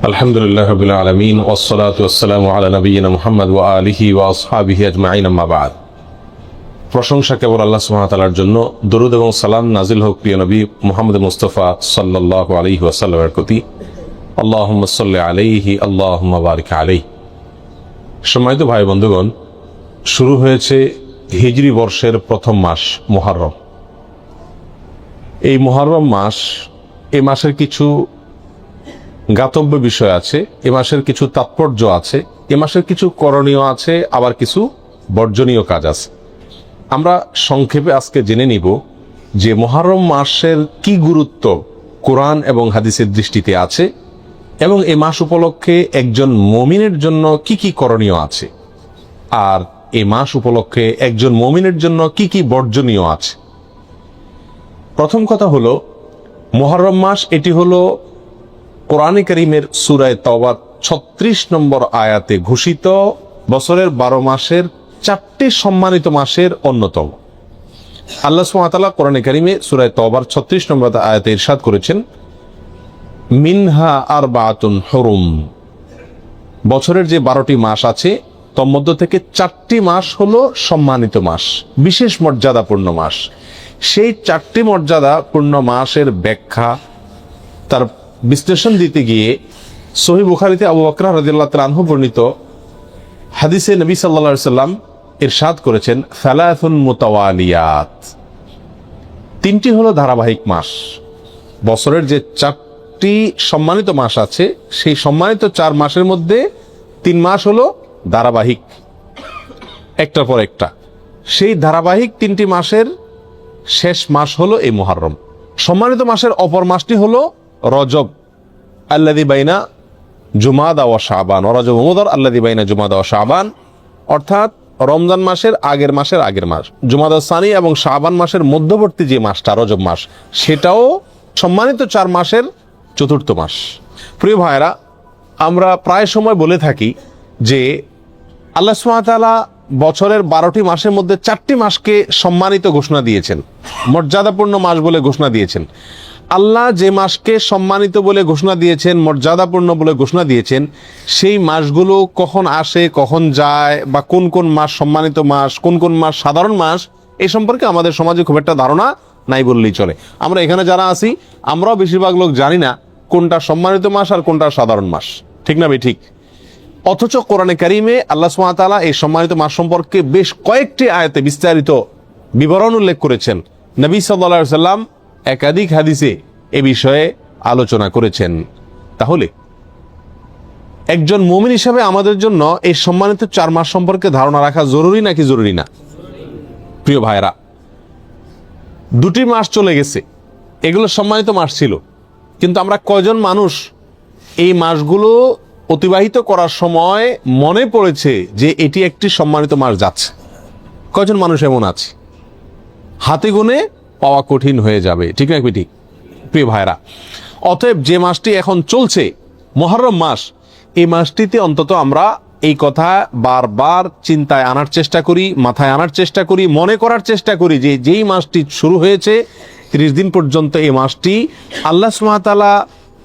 আলহামদুলিল্লাহ রাব্বিল আলামিন ওয়াসসালাতু ওয়াসসালামু আলা নবিয়িনা মুহাম্মদ ওয়া আলিহি ওয়া আসহাবিহি আজমাইন, আম্মা বা'দ। প্রশংসা কেবল আল্লাহ সুবহানাহু ওয়া তাআলার জন্য। দরুদ এবং সালাম নাজিল হোক প্রিয় নবী মুহাম্মদ মুস্তাফা সাল্লাল্লাহু আলাইহি ওয়াসাল্লামের প্রতি। আল্লাহুম্মা সাল্লি আলাইহি আল্লাহুম্মা বারিক আলাইহি। সম্মানিত ভাই বন্ধুগণ, শুরু হয়েছে হিজরি বর্ষের প্রথম মাস মুহররম। এই মুহররম মাস, এই মাসের কিছু জ্ঞাতব্য বিষয় আছে, এ মাসের কিছু তাৎপর্য আছে, এ মাসের কিছু করণীয় আছে, আবার কিছু বর্জনীয় কাজ আছে। আমরা সংক্ষেপে আজকে জেনে নিব যে মুহররম মাসের কি গুরুত্ব কোরআন এবং হাদিসের দৃষ্টিতে আছে এবং এ মাস উপলক্ষে একজন মুমিনের জন্য কি কি করণীয় আছে, আর এ মাস উপলক্ষে একজন মুমিনের জন্য কি কি বর্জনীয় আছে। প্রথম কথা হলো, মুহররম মাস এটি হলো কোরআনে কারীমের সূরা তাওবার ৩৬ নম্বর আয়াতে ঘোষিত বছরের ১২ মাসের ৪টি সম্মানিত মাসের অন্যতম। আল্লাহ সুবহানাহু ওয়া তাআলা কোরআনে কারীমে সূরা তাওবার ৩৬ নম্বর আয়াতে ইরশাদ করেছেন, মিনহা আরবাতুন হুরুম। বছরের যে ১২টি মাস আছে তার মধ্য থেকে ৪টি মাস হলো সম্মানিত মাস, বিশেষ মর্যাদাপূর্ণ মাস। সেই ৪টি মর্যাদাপূর্ণ মাসের ব্যাখ্যা, তার বিশ্লেষণ দিতে গিয়ে সহিহ বুখারীতে আবু বকর রাদিয়াল্লাহু তাআলা আনহু বর্ণিত হাদিসে নবী সাল্লাল্লাহু আলাইহি সাল্লাম ইরশাদ করেছেন, সালাসুন মুতাওয়ালিয়াত। ৩টি হলো ধারাবাহিক মাস। বছরের যে ৪টি সম্মানিত মাস আছে, সেই সম্মানিত ৪ মাসের মধ্যে ৩ মাস হলো ধারাবাহিক, একটার পর একটা। সেই ধারাবাহিক ৩টি মাসের শেষ মাস হলো এই মুহররম। সম্মানিত মাসের অপর মাসটি হলো রজব, আল্লাযী বাইনা জুমাদা ওয়া শাবান, রজব মুদর আল্লাযী বাইনা জুমাদা ওয়া শাবান, অর্থাৎ রমজান মাসের আগের মাস, জুমাদা সানি এবং শাবান মাসের মধ্যবর্তী যে মাসটা রজব মাস, সেটাও সম্মানিত ৪ মাসের চতুর্থ মাস। প্রিয় ভাইরা, আমরা প্রায় সময় বলে থাকি যে আল্লাহ সুবহানাহু ওয়া তাআলা বছরের ১২টি মাসের মধ্যে ৪টি মাসকে সম্মানিত ঘোষণা দিয়েছেন, মর্যাদাপূর্ণ মাস বলে ঘোষণা দিয়েছেন। আল্লাহ যে মাসকে সম্মানিত বলে ঘোষণা দিয়েছেন, মর্যাদাপূর্ণ বলে ঘোষণা দিয়েছেন, সেই মাসগুলো কখন আসে, কখন যায়, বা কোন কোন মাস সম্মানিত মাস, কোন কোন মাস সাধারণ মাস, এই সম্পর্কে আমাদের সমাজে খুব একটা ধারণা নাই বললেই চলে। আমরা এখানে যারা আছি, আমরাও বেশিরভাগ লোক জানি না কোনটা সম্মানিত মাস আর কোনটা সাধারণ মাস, ঠিক না ভাই? ঠিক। অথচ কোরআনে কারীমে আল্লাহ সুবহানাহু ওয়া তাআলা এই সম্মানিত মাস সম্পর্কে বেশ কয়েকটি আয়াতে বিস্তারিত বিবরণ উল্লেখ করেছেন। নবী সাল্লাল্লাহু আলাইহি সাল্লাম একাধিক হাদিসে এ বিষয়ে আলোচনা করেছেন। তাহলে একজন মুমিন হিসাবে আমাদের জন্য এই সম্মানিত ৪ মাস সম্পর্কে ধারণা রাখা জরুরি নাকি জরুরি না? প্রিয় ভাইরা, ২টি মাস চলে গেছে, এগুলো সম্মানিত মাস ছিল, কিন্তু আমরা কয়জন মানুষ এই মাসগুলো অতিবাহিত করার সময় মনে পড়েছে যে এটি একটি সম্মানিত মাস যাচ্ছে? কয়জন মানুষ এমন আছে? হাতে গুনে পাওয়া কঠিন হয়ে যাবে, ঠিক না? ঠিক। প্রিয় ভাইরা, অতএব যে মাসটি এখন চলছে মুহররম মাস, এই মাসটিতে অন্তত আমরা এই কথা বারবার চিন্তায় আনার চেষ্টা করি, মাথায় আনার চেষ্টা করি, মনে করার চেষ্টা করি যে যেই মাসটি শুরু হয়েছে ৩০ দিন পর্যন্ত এই মাসটি আল্লাহ সুবহানাহু ওয়া তাআলা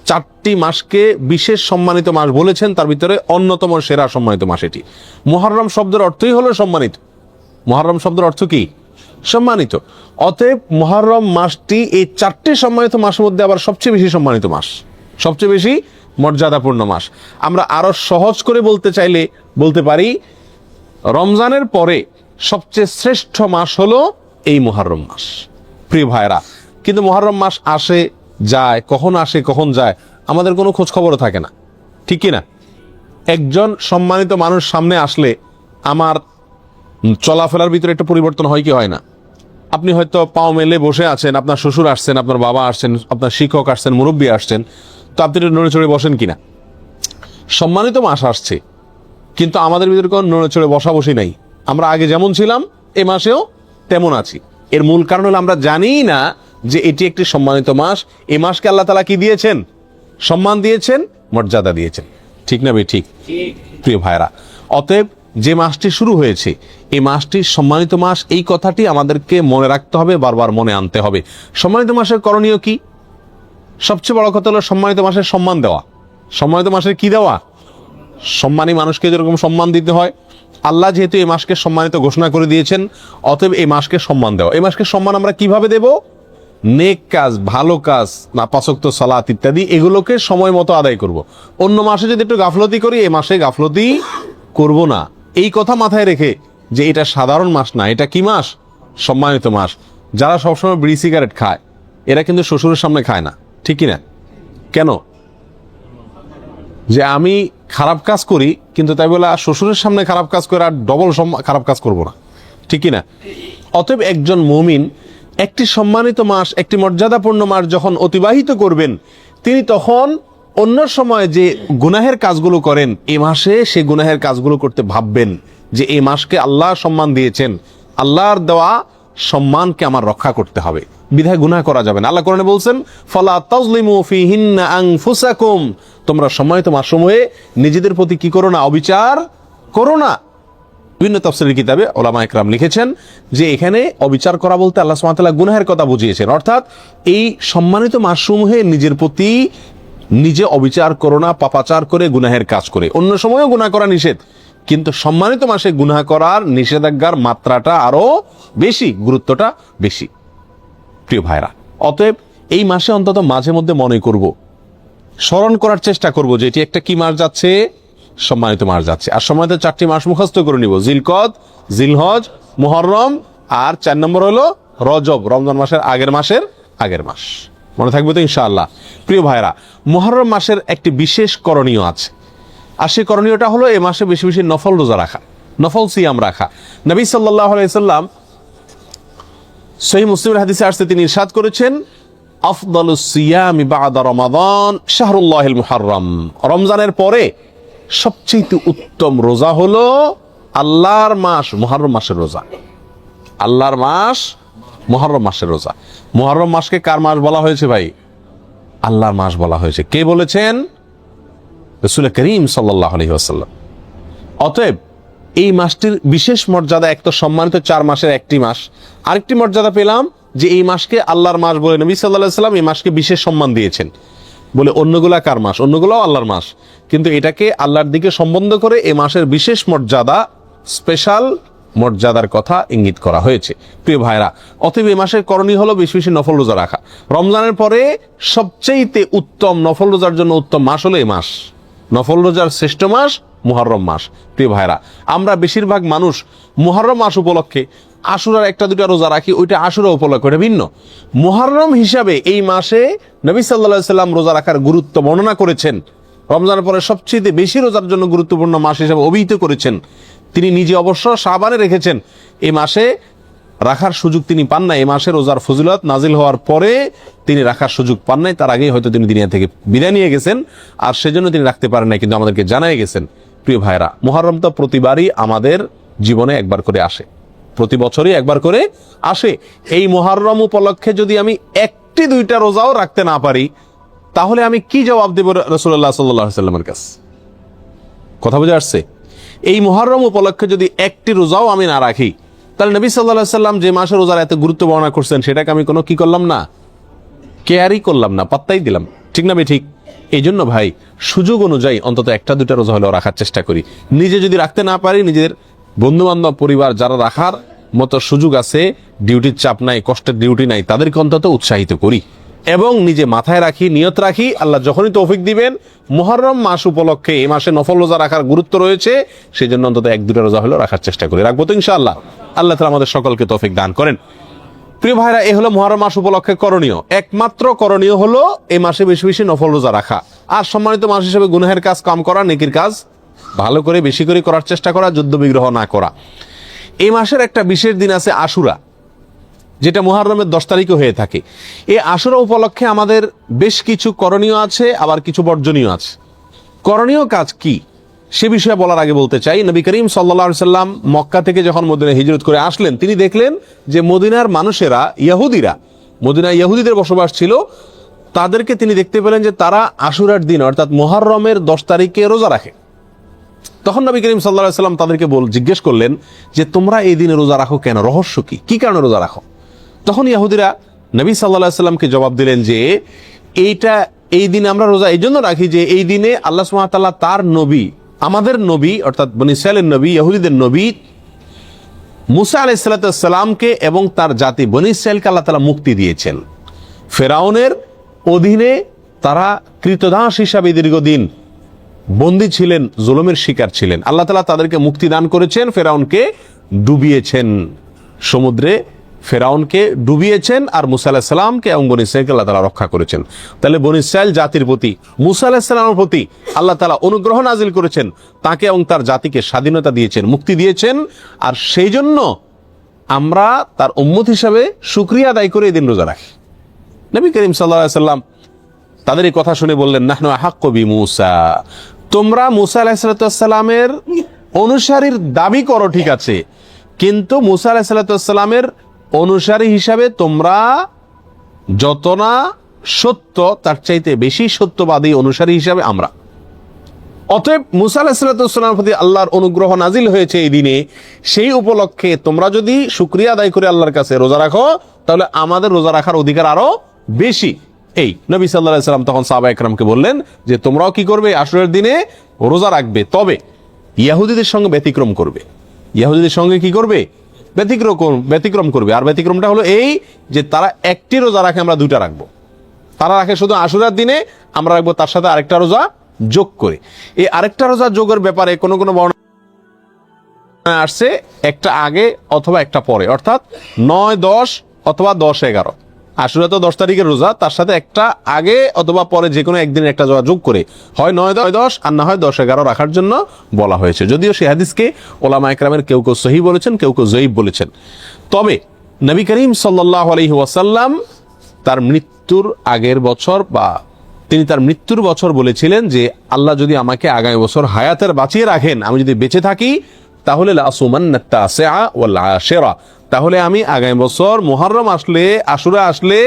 ৪টি মাসকে বিশেষ সম্মানিত মাস বলেছেন, তার ভিতরে অন্যতম সেরা সম্মানিত মাস এটি। মুহররম শব্দের অর্থই হলো সম্মানিত। মুহররম শব্দের অর্থ কি? সম্মানিত। অতএব মুহররম মাসটি এই ৪টি সম্মানিত মাসের মধ্যে আবার সবচেয়ে বেশি সম্মানিত মাস, সবচেয়ে বেশি মর্যাদাপূর্ণ মাস। আমরা আরো সহজ করে বলতে চাইলে বলতে পারি, রমজানের পরে সবচেয়ে শ্রেষ্ঠ মাস হলো এই মুহররম মাস। প্রিয় ভাইরা, কিন্তু মুহররম মাস আসে যায়, কখন আসে কখন যায় আমাদের কোনো খোঁজ খবরও থাকে না, ঠিক কি না? একজন সম্মানিত মানুষ সামনে আসলে আমার চলাফেরার ভিতরে একটা পরিবর্তন হয় কি হয় না? আপনি হয়তো পাও মেলে বসে আছেন, আপনার শ্বশুর আসছেন, আপনার বাবা আসছেন, আপনার শিক্ষক আসছেন, মুরব্বী আসছেন, তো আপনি নড়ে চড়ে বসেন কিনা? সম্মানিত মাস আসছে, কিন্তু আমাদের ভিতরে কোনো নড়ে চড়ে বসা বসি নাই। আমরা আগে যেমন ছিলাম এ মাসেও তেমন আছি। এর মূল কারণ হলো আমরা জানি না যে এটি একটি সম্মানিত মাস। এই মাসকে আল্লাহ তাআলা কি দিয়েছেন? সম্মান দিয়েছেন, মর্যাদা দিয়েছেন, ঠিক না ভাই? ঠিক। প্রিয় ভাইরা, অতএব যে মাসটি শুরু হয়েছে এই মাসটি সম্মানিত মাস, এই কথাটি আমাদেরকে মনে রাখতে হবে, বারবার মনে আনতে হবে। সম্মানিত মাসের করণীয় কি? সবচেয়ে বড় কথা হলো সম্মানিত মাসের সম্মান দেওয়া। সম্মানিত মাসের কি দেওয়া? সম্মানী মানুষকে যেরকম সম্মান দিতে হয়, আল্লাহ যেহেতু এই মাসকে সম্মানিত ঘোষণা করে দিয়েছেন, অতএব এই মাসকে সম্মান দেওয়া। এই মাসকে সম্মান আমরা কিভাবে দেব? নেক কাজ, ভালো কাজ, না পাঁচ ওয়াক্ত সালাত ইত্যাদি, এগুলোকে সময় মতো আদায় করব। অন্য মাসে যদি একটু গাফলতি করি, এই মাসে গাফলতি করব না। এই কথা মাথায় রেখে যে এটা সাধারণ মাস না, এটা কি মাস? সম্মানিত মাস। যারা সবসময় বিড়ি সিগারেট খায়, এরা কিন্তু শ্বশুরের সামনে খায় না, ঠিক কিনা? কেন? যে আমি খারাপ কাজ করি, কিন্তু তাই বলে শ্বশুরের সামনে খারাপ কাজ করে আর ডবল খারাপ কাজ করব না, ঠিক কিনা? অতএব একজন মুমিন একটি সম্মানিত মাস, একটি মর্যাদাপূর্ণ মাস যখন অতিবাহিত করবেন, তিনি তখন অন্য সময় যে গুনাহের কাজগুলো করেন, এই মাসে সে গুনাহের কাজগুলো করতে ভাববেন যে এই মাসকে আল্লাহ সম্মান দিয়েছেন, আল্লাহর দেওয়া সম্মানকে আমার রক্ষা করতে হবে, বিধায় গুনাহ করা যাবে না। আল্লাহ কোরআনে বলছেন, ফালা তাজলিমু ফিহিন্না আনফুসাকুম, তোমরা সম্মানিত মাসসমূহে নিজেদের প্রতি কি করো না? অবিচার করো না। বিভিন্ন তাফসীরের কিতাবে উলামা ইকরাম লিখেছেন যে এখানে অবিচার করা বলতে আল্লাহ সুবহানাহু ওয়া তাআলা গুনাহের কথা বুঝিয়েছেন, অর্থাৎ এই সম্মানিত মাসসমূহে নিজের প্রতি নিজে অবিচার করো না, পাপাচার করে গুনাহের কাজ করে। অন্য সময়ও গুনাহ করা নিষেধ, কিন্তু সম্মানিত মাসে গুনাহ করার নিষেধাজ্ঞার মাত্রাটা আরো বেশি, গুরুত্বটা বেশি। প্রিয় ভাইরা, অতএব এই মাসে অন্তত মাঝে মধ্যে মনে করব, স্মরণ করার চেষ্টা করব যে এটি একটা কি মাস যাচ্ছে? সম্মানিত মাস যাচ্ছে। আর সম্মানিত 4টি মাস মুখস্থ করে নিব, জিলকদ, জিলহজ, মুহররম, আর 4 নম্বর হলো রজব, রমজান মাসের আগের মাস। মনে থাকবে তো ইনশাআল্লাহ? প্রিয় ভাইরা, মুহররম মাসের একটি বিশেষ করণীয় আছে, আর সেই করণীয়টা হলো এই মাসে বেশি বেশি নফল রোজা রাখা, নফল সিয়াম রাখা। নবী সাল্লাল্লাহু আলাইহি সাল্লাম সহিহ মুসলিমের হাদিসে আসছে, তিনি ইরশাদ করেছেন, আফদালুস সিয়ামি বা'দা রমাদান শাহরুল্লাহিল মুহাররম, রমজানের পরে সবচেয়ে উত্তম রোজা হলো আল্লাহর মাস মুহররম মাসের রোজা। আল্লাহর মাস মুহররম মাসের রোজা। মুহররম মাসকে কার মাস বলা হয়েছে ভাই? আল্লাহর মাস বলা হয়েছে। কে বলেছেন? রাসূল করিম সাল্লাল্লাহু আলাইহি ওয়াসাল্লাম। অতএব এই মাসটির বিশেষ মর্যাদা, এক তো সম্মানিত 4 মাসের একটি মাস, আরেকটি মর্যাদা পেলাম যে এই মাসকে আল্লাহর মাস বলে নবী সাল্লাল্লাহু আলাইহি ওয়াসাল্লাম এই মাসকে বিশেষ সম্মান দিয়েছেন। বলে অন্যগুলা কার মাস? অন্যগুলাও আল্লাহর মাস, কিন্তু এটাকে আল্লাহর দিকে সম্বন্ধ করে এই মাসের বিশেষ মর্যাদা, স্পেশাল মর্যাদার কথা ইঙ্গিত করা হয়েছে। প্রিয় ভাইরা, অতএব এই মাসের করণীয় হলো বেশি বেশি নফল রোজা রাখা। রমজানের পরে সবচেয়ে উত্তম নফল রোজার জন্য উত্তম মাস হলো এই মাস, নফল রোজার শ্রেষ্ঠ মাস মুহররম মাস। প্রিয় ভাইরা, আমরা বেশিরভাগ মানুষ মুহররম মাস উপলক্ষে আশুরার 1-2টা রোজা রাখি, ওইটা আশুরা উপলক্ষে, ওটা ভিন্ন। মুহররম হিসাবে এই মাসে নবী সাল্লাল্লাহু আলাইহি সাল্লাম রোজা রাখার গুরুত্ব বর্ণনা করেছেন, রমজানের পরে সবচেয়ে বেশি রোজার জন্য গুরুত্বপূর্ণ মাস হিসেবে অভিহিত করেছেন। তিনি নিজে অবশ্য শাবানে রেখেছেন, এই মাসে রাখার সুযোগ তিনি পান না। এই মাসে রোজার ফজিলত নাজিল হওয়ার পরে তিনি রাখার সুযোগ পান নাই, তার আগেই হয়তো তিনি দুনিয়া থেকে বিদায় নিয়ে গেছেন, আর সেজন্য তিনি রাখতে পারেন নাই, কিন্তু আমাদেরকে জানাই গেছেন। প্রিয় ভাইরা, মুহররম তো প্রতিবারই আমাদের জীবনে একবার করে আসে, প্রতি বছরই একবার করে আসে। এই মুহররম উপলক্ষে যদি আমি 1-2টা রোজাও রাখতে না পারি, তাহলে আমি কি জবাব দেব রাসূলুল্লাহ সাল্লাল্লাহু আলাইহি ওয়াসাল্লামের কাছে? কথা বুঝে আসছে? এই মুহররম উপলক্ষে যদি 1টি রোজাও আমি না রাখি, তাহলে নবী সাল্লাল্লাহু আলাইহি ওয়াসাল্লাম যে মাসে রোজার এত গুরুত্ব বর্ণনা করছেন, সেটাকে আমি কোনো কি করলাম না? কেয়ারই করলাম না, পাত্তাই দিলাম, ঠিক না? ঠিক। এই জন্য ভাই, সুযোগ অনুযায়ী অন্তত 1-2টা রোজা হলেও রাখার চেষ্টা করি। নিজে যদি রাখতে না পারি, নিজের বন্ধু বান্ধব, পরিবার যারা রাখার মতো সুযোগ আছে, ডিউটির চাপ নাই, কষ্টের ডিউটি নাই, তাদেরকে অন্তত উৎসাহিত করি এবং নিজে মাথায় রাখি, নিয়ত রাখি, আল্লাহ যখনই তৌফিক দিবেন মুহররম মাস উপলক্ষে এই মাসে নফল রোজা রাখার গুরুত্ব রয়েছে, সেই জন্য অন্তত 1-2টা রোজা হলেও রাখার চেষ্টা করি। রাখবো তো ইনশাআল্লাহ? আল্লাহ তাআলা আমাদের সকলকে তৌফিক দান করেন। প্রিয় ভাইরা, এ হলো মুহররম মাস উপলক্ষে করণীয়। একমাত্র করণীয় হলো এই মাসে বেশি বেশি নফল রোজা রাখা, আর সম্মানিত মাস হিসেবে গুনাহের কাজ কম করা, নেকির কাজ ভালো করে বেশি করে করার চেষ্টা করা, যুদ্ধ বিগ্রহ না করা। এই মাসের একটা বিশেষ দিন আছে আশুরা, যেটা মুহররমের 10 তারিখে হয়ে থাকে। এই আশুরা উপলক্ষে আমাদের বেশ কিছু করণীয় আছে, আবার কিছু বর্জনীয় আছে। করণীয় কাজ কি সে বিষয়ে বলার আগে বলতে চাই, নবী করিম সাল্লাল্লাহু আলাইহি সাল্লাম মক্কা থেকে যখন মদিনায় হিজরত করে আসলেন, তিনি দেখলেন যে মদিনার মানুষেরা, ইহুদিরা, মদিনায় ইহুদিদের বসবাস ছিল, তাদেরকে তিনি দেখতে পেলেন যে তারা আশুরার দিন অর্থাৎ মুহররমের 10 তারিখে রোজা রাখে। তখন নবী করিম সাল্লাল্লাহু আলাইহি সাল্লাম তাদেরকে জিজ্ঞেস করলেন যে তোমরা এই দিনে রোজা রাখো কেন, রহস্য কি, কি কারণে রোজা রাখো? তখন ইহুদিরা নবী সাল্লাল্লাহু আলাইহি সাল্লামকে জবাব দিলেন যে এইটা এই দিনে আমরা রোজা এই জন্য রাখি যে এই দিনে আল্লাহ সুবহানাহু ওয়া তাআলা তার নবী, আমাদের নবী অর্থাৎ বনী ইসরাঈলের নবী, ইহুদিদের নবী মুসা আলাইহিস সালামকে এবং তার জাতি বনী ইসরাঈলকে আল্লাহ তাআলা মুক্তি দিয়েছেন। ফেরাউনের অধীনে তারা কৃতদাস হিসাবে দীর্ঘদিন বন্দী ছিলেন, জুলুমের শিকার ছিলেন। আল্লাহ তাআলা তাদেরকে মুক্তি দান করেছেন, ফেরাউনকে ডুবিয়েছেন সমুদ্রে, ফেরাউনকে ডুবিয়েছেন, আর মুসা আলাইহিস সালামকে এবং বনী ইসরাঈলকে আল্লাহ তাআলা রক্ষা করেছেন। তাহলে বনী ইসরাঈল জাতির প্রতি মুসা আলাইহিস সালামের প্রতি আল্লাহ তাআলা অনুগ্রহ নাজিল করেছেন, তাকে এবং তার জাতিকে স্বাধীনতা দিয়েছেন, মুক্তি দিয়েছেন। আর সেই জন্য আমরা তার উম্মত হিসাবে শুকরিয়া আদায় করে এই দিন রোজা রাখি। নবী করিম সাল্লাল্লাহু আলাইহি সাল্লাম তাদের এই কথা শুনে বললেন, নাহনু আহাক্কু বিমূসা, তোমরা মুসা আলাইহিস সালামের অনুসারীর দাবি করো ঠিক আছে, কিন্তু মুসা আলাইহিস সালামের অনুসারী হিসাবে তোমরা যত না সত্য, তার চাইতে বেশি সত্যবাদী অনুসারী হিসাবে আমরা। অতএব মুসা আলাইহিস সালামের প্রতি আল্লাহর অনুগ্রহ নাজিল হয়েছে এই দিনে, সেই উপলক্ষে তোমরা যদি শুকরিয়া আদায় করে আল্লাহর কাছে রোজা রাখো, তাহলে আমাদের রোজা রাখার অধিকার আরো বেশি। এই নবী সাল্লাল্লাহু আলাইহি সাল্লাম তখন সাহাবা একরামকে বললেন যে তোমরাও কি করবে, আশুরার দিনে রোজা রাখবে, তবে ইহুদিদের সঙ্গে ব্যতিক্রম করবে। ইহুদিদের সঙ্গে কি করবে? ব্যতিক্রম করবে। আর ব্যতিক্রমটা হলো এই যে তারা একটি রোজা রাখে, আমরা দুইটা রাখবো। তারা রাখে শুধু আশুরার দিনে, আমরা রাখবো তার সাথে আরেকটা রোজা যোগ করে। এই আরেকটা রোজা যোগের ব্যাপারে কোনো কোনো বর্ণনা আসছে একটা আগে অথবা একটা পরে, অর্থাৎ 9, 10 অথবা 10, 11। আশুরা তো 10 তারিখের রোজা, তার সাথে একটা আগে অথবা পরে যে কোনো একদিন একটা যোগ করে হয় 9, 10 আর না হয় 10, 11 রাখার জন্য বলা হয়েছে। যদিও সেই হাদিসকে ওলামা একরামের কেউ কেউ সহিহ বলেছেন, কেউ কেউ যঈফ বলেছেন। তবে নবী করিম সাল্লাল্লাহু আলাইহি ওয়াসাল্লাম তার মৃত্যুর আগের বছর বা তিনি তার মৃত্যুর বছর বলেছিলেন যে আল্লাহ যদি আমাকে আগামী বছর হায়াতের বাঁচিয়ে রাখেন, আমি যদি বেঁচে থাকি, তাহলে লাসুমান্না তাসিআ ওয়াল আশিরা, তাহলে আমি আগামী বছর মুহররম আসলে, আশুরা আসলে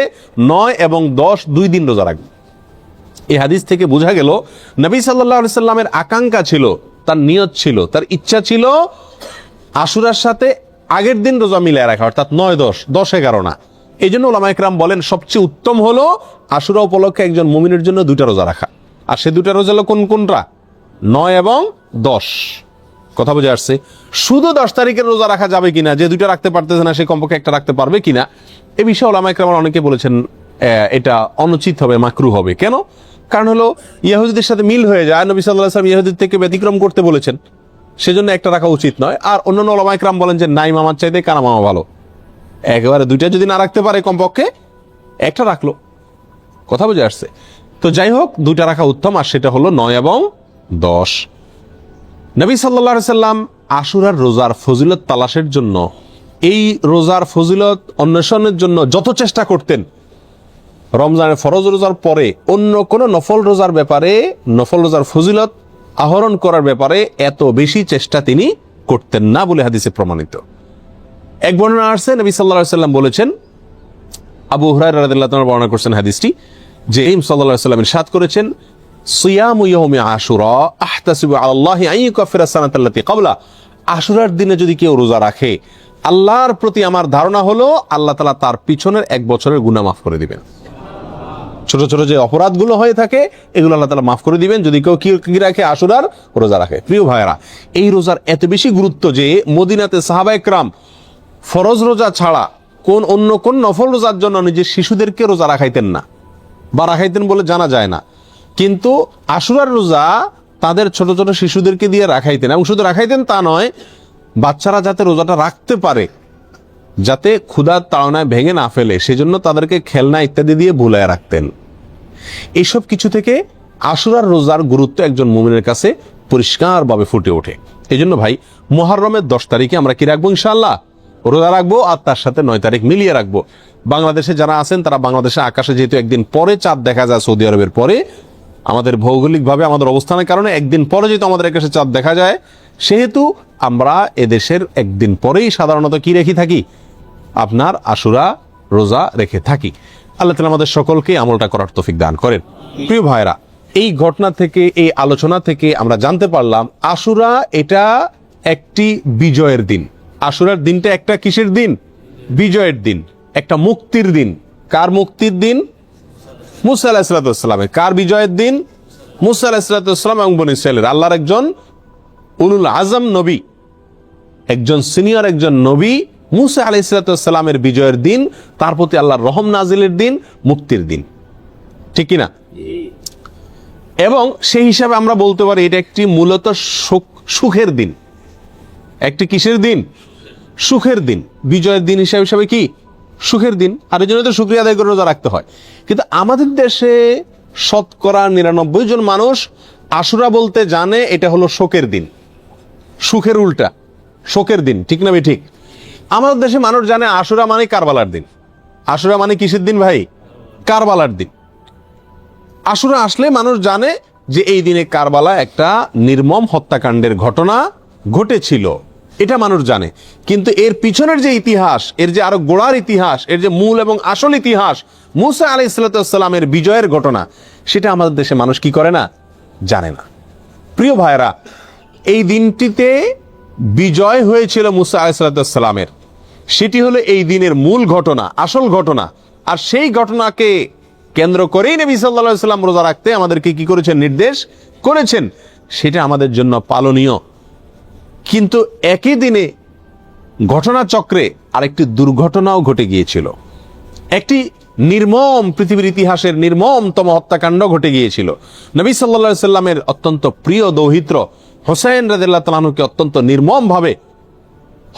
9 এবং 10 2 দিন রোজা রাখব। এই হাদিস থেকে বোঝা গেল নবী সাল্লাল্লাহু আলাইহি সাল্লামের আকাঙ্ক্ষা ছিল, তার নিয়ত ছিল, তার ইচ্ছা ছিল আশুরার সাথে আগের দিন রোজা মিলায় রাখা, অর্থাৎ 9, 10, 11 না। এই জন্য ওলামা একরাম বলেন সবচেয়ে উত্তম হলো আশুরা উপলক্ষে একজন মুমিনের জন্য 2টা রোজা রাখা। আর সে 2টা রোজা হলো কোনটা? 9 এবং 10। কথা বুঝে আসছে? শুধু 10 তারিখের রোজা রাখা যাবে কিনা, যে 2টা রাখতে পারতেছে না সে কমপক্ষে একটা রাখতে পারবে কিনা, এ বিষয়ে ওলামা একরাম অনেকে বলেছেন এটা অনুচিত হবে, মাকরুহ হবে। কেন? কারণ হলো ইহুদিদের সাথে মিল হয়ে যায়, নবী সাল্লাল্লাহু আলাইহি ওয়াসাল্লাম ইহুদিদের থেকে ব্যতিক্রম করতে বলেছেন, সেজন্য একটা রাখা উচিত নয়। আর অন্যান্য ওলামা একরাম বলেন যে নাই মামার চাইতে কানা মামা ভালো, একেবারে 2টা যদি না রাখতে পারে কমপক্ষে একটা রাখলো। কথা বুঝে আসছে? তো যাই হোক, 2টা রাখা উত্তম, আর সেটা হলো 9 এবং 10। নবী সাল্লাল্লাহু আলাইহি সাল্লাম আশুরার রোজার ফজিলত তালাশের জন্য, এই রোজার ফজিলত অন্বেষণের জন্য যত চেষ্টা করতেন, রমজানের ফরজ রোজার পরে অন্য কোন নফল রোজার ব্যাপারে, নফল রোজার ফজিলত আহরণ করার ব্যাপারে এত বেশি চেষ্টা তিনি করতেন না বলে হাদিসে প্রমাণিত। এক বর্ণনা আসছে, নবী সাল্লাল্লাহু আলাইহি সাল্লাম বলেছেন, আবু হুরায়রা রাদিয়াল্লাহু তাআলা বর্ণনা করছেন হাদিসটি, যে নবী সাল্লাল্লাহু আলাইহি সাল্লাম ইরশাদ করেছেন, সিয়ামু ইয়াউমি আশুরা আহতাসিবু আলাল্লাহি আন ইউকাফিরা সানাতাল্লাতী ক্বাবলা, আশুরার দিনে যদি কেউ রোজা রাখে, আল্লাহর প্রতি আমার ধারণা হলো আল্লাহ তাআলা তার পিছনের 1 বছরের গুনাহ মাফ করে দিবেন। ছোট ছোট যে অপরাধগুলো হয়ে থাকে এগুলো আল্লাহ তাআলা মাফ করে দিবেন যদি কেউ কি রাখে, আশুরার রোজা রাখে। প্রিয় ভাইরা, এই রোজার এত বেশি গুরুত্ব যে মদিনাতে সাহাবায়ে কেরাম ফরজ রোজা ছাড়া অন্য কোন নফল রোজার জন্য নিজের শিশুদেরকে রোজা রাখাইতেন না, বা রাখাইতেন বলে জানা যায় না, কিন্তু আশুরার রোজা তাদের ছোট ছোট শিশুদেরকে দিয়ে রাখাইতেন। এবং শুধু রাখাইতেন তা নয়, বাচ্চারা যাতে রোজাটা রাখতে পারে, যাতে ক্ষুধার তাড়নায় ভেঙে না ফেলে, সেজন্য তাদেরকে খেলনা ইত্যাদি দিয়ে ভুলায় রাখতেন। এইসব কিছু থেকে আশুরার রোজার গুরুত্ব একজন মুমিনের কাছে পরিষ্কারভাবে ফুটে ওঠে। এই জন্য ভাই, মুহররমের 10 তারিখে আমরা কি রাখবো? ইনশাআল্লাহ রোজা রাখবো, আর তার সাথে 9 তারিখ মিলিয়ে রাখবো। বাংলাদেশে যারা আছেন তারা বাংলাদেশে আকাশে যেহেতু একদিন পরে চাঁদ দেখা যায়, সৌদি আরবের পরে, আমাদের ভৌগোলিকভাবে আমাদের অবস্থানের কারণে একদিন পরে যেহেতু আমাদের আকাশে চাঁদ দেখা যায়, সেহেতু আমরা এদেশের একদিন পরেই সাধারণত কি রেখে থাকি, আপনার আশুরা রোজা রেখে থাকি। আল্লাহ তাআলা আমাদের সকলকে আমলটা করার তৌফিক দান করেন। প্রিয় ভাইরা, এই ঘটনা থেকে, এই আলোচনা থেকে আমরা জানতে পারলাম আশুরা এটা একটি বিজয়ের দিন। আশুরার দিনটা একটা কিসের দিন? বিজয়ের দিন, একটা মুক্তির দিন। কার মুক্তির দিন? মুসা আলাইহিসসালামের। কার বিজয়ের দিন? মুসা আলাইহিসসালাম এবং বনী ইসরাইলের। আল্লাহর একজন উলুল আজম নবী, একজন সিনিয়র একজন নবী মুসা আলাইহিসসালামের বিজয়ের দিন, তার প্রতি আল্লাহর রহম নাজিলের দিন, মুক্তির দিন, ঠিক কিনা? এবং সেই হিসাবে আমরা বলতে পারি এটা একটি মূলত সুখের দিন। একটি কিসের দিন? সুখের দিন। বিজয়ের দিন হিসাবে কি? সুখের দিন। আর এই জন্য তো শুকরিয়া আদায় করে রোজা রাখতে হয়। কিন্তু আমাদের দেশে শতকরা ৯৯ জন মানুষ আশুরা বলতে জানে এটা হলো শোকের দিন, সুখের উল্টা শোকের দিন, ঠিক না? ঠিক। আমাদের দেশে মানুষ জানে আশুরা মানে কারবালার দিন। আশুরা মানে কিসের দিন ভাই? কারবালার দিন। আশুরা আসলে মানুষ জানে যে এই দিনে কারবালা একটা নির্মম হত্যাকাণ্ডের ঘটনা ঘটেছিল, এটা মানুষ জানে। কিন্তু এর পিছনের যে ইতিহাস, এর যে আরো গোড়ার ইতিহাস, এর যে মূল এবং আসল ইতিহাস, মুসা আলাইহিসসালামের বিজয়ের ঘটনা, সেটা আমাদের দেশে মানুষ কি করে না? জানে না। প্রিয় ভাইরা, এই দিনটিতে বিজয় হয়েছিল মুসা আলাইহিসসালামের, সেটি হলো এই দিনের মূল ঘটনা, আসল ঘটনা। আর সেই ঘটনাকে কেন্দ্র করেই নবী সাল্লাল্লাহু আলাইহি ওয়াসাল্লাম রোজা রাখতে আমাদেরকে কি করেছেন? নির্দেশ করেছেন। সেটা আমাদের জন্য পালনীয়। কিন্তু একই দিনে ঘটনাচক্রে আরেকটি দুর্ঘটনাও ঘটে গিয়েছিল। একটি নির্মম, পৃথিবীর ইতিহাসের নির্মমতম হত্যাকাণ্ড ঘটে গিয়েছিল। নবী সাল্লাল্লাহু আলাইহি ওয়াসাল্লামের অত্যন্ত প্রিয় দৌহিত্র হোসেন রাদিয়াল্লাহু তাআলা আনহুকে অত্যন্ত নির্মমভাবে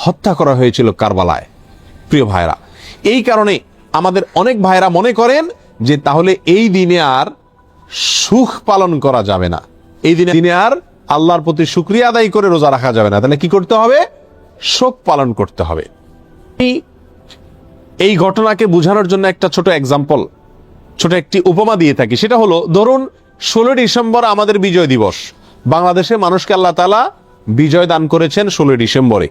হত্যা করা হয়েছিল কারবালায়। প্রিয় ভাইরা, এই কারণে আমাদের অনেক ভাইরা মনে করেন যে তাহলে এই দিনে আর সুখ পালন করা যাবে না, এই দিনে আর আল্লাহর প্রতি শুকরিয়া আদায় করে রোজা রাখা যাবে না। তাহলে কি করতে হবে? শোক পালন করতে হবে। এই ঘটনাকে বোঝানোর জন্য একটা ছোট এক্সাম্পল, ছোট একটি উপমা দিয়ে থাকি। সেটা হলো, ধরুন 16 ডিসেম্বর আমাদের বিজয় দিবস। বাংলাদেশের মানুষকে আল্লাহ তাআলা বিজয় দান করেছেন 16 ডিসেম্বরে।